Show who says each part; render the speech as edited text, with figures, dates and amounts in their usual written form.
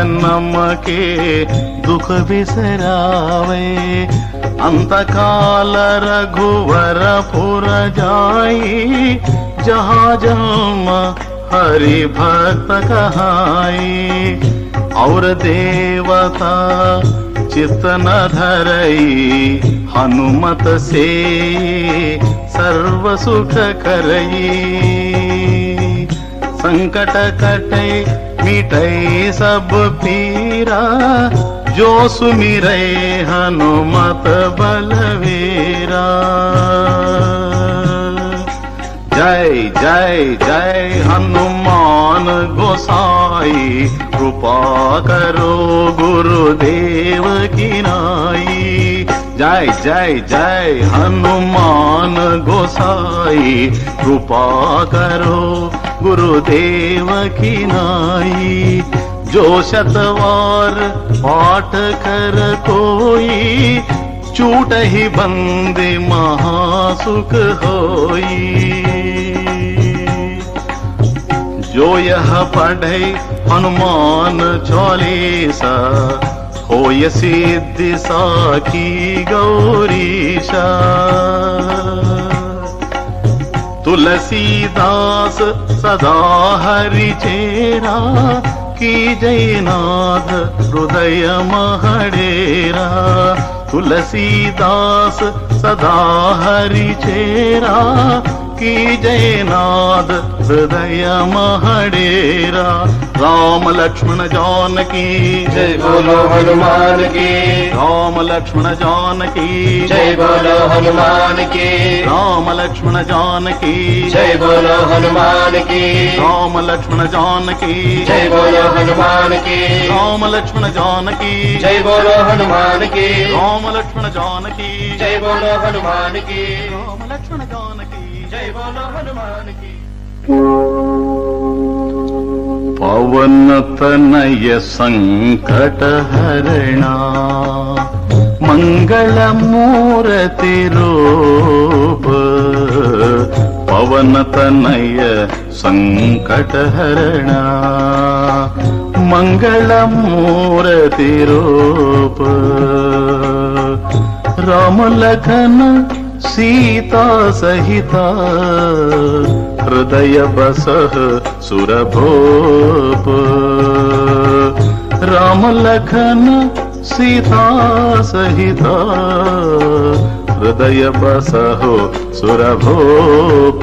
Speaker 1: नमके दुख बिसरावे, अंतकाल रघुवर पुर जाई, जहाँ जन्म हरि भक्त कहाई। और देवता चित्त न धरई, हनुमत से सर्व सुख करई। संकट कटे मिटै सब पीरा, जो सुमिरै हनुमत बलवीरा। जय जय जय हनुमान गोसाई, कृपा करो गुरुदेव की नाई। जय जय जय हनुमान गोसाई, कृपा करो गुरुदेव की नाई। जो शतवार पाठ कर कोई, छूट ही बंदे महासुख होई। जो यह पढ़े हनुमान चालीसा, होय सिद्धि साखी गौरीशा। तुलसीदास सदा हरि चेरा, की जयनाथ हृदय महडेरा। तुलसीदास सदा हरि चेरा, की जयनाथ हृदय महडेरा। राम लक्ष्मण जानकी
Speaker 2: जय बोलो हनुमान की।
Speaker 1: राम लक्ष्मण जानकी
Speaker 2: जय बोलो हनुमान की।
Speaker 1: राम लक्ष्मण जानकी
Speaker 2: जय बोलो हनुमान की।
Speaker 1: राम लक्ष्मण जानकी
Speaker 2: जय बोलो हनुमान की।
Speaker 1: राम लक्ष्मण जानकी
Speaker 2: जय बोलो हनुमान की।
Speaker 1: राम लक्ष्मण जानकी
Speaker 2: जय बोलो हनुमान की।
Speaker 1: राम लक्ष्मण जानकी
Speaker 2: जय बोलो हनुमान की।
Speaker 1: पवन तनय संकट हरणा, मंगल मूर्ति रूप। पवन तनय संकट हरणा, मंगल मूर्ति रूप। राम लखन सीता सहिता, हृदय बसह सुरभूप। राम लखन सीता सहिता, हृदय बसह सुरभूप।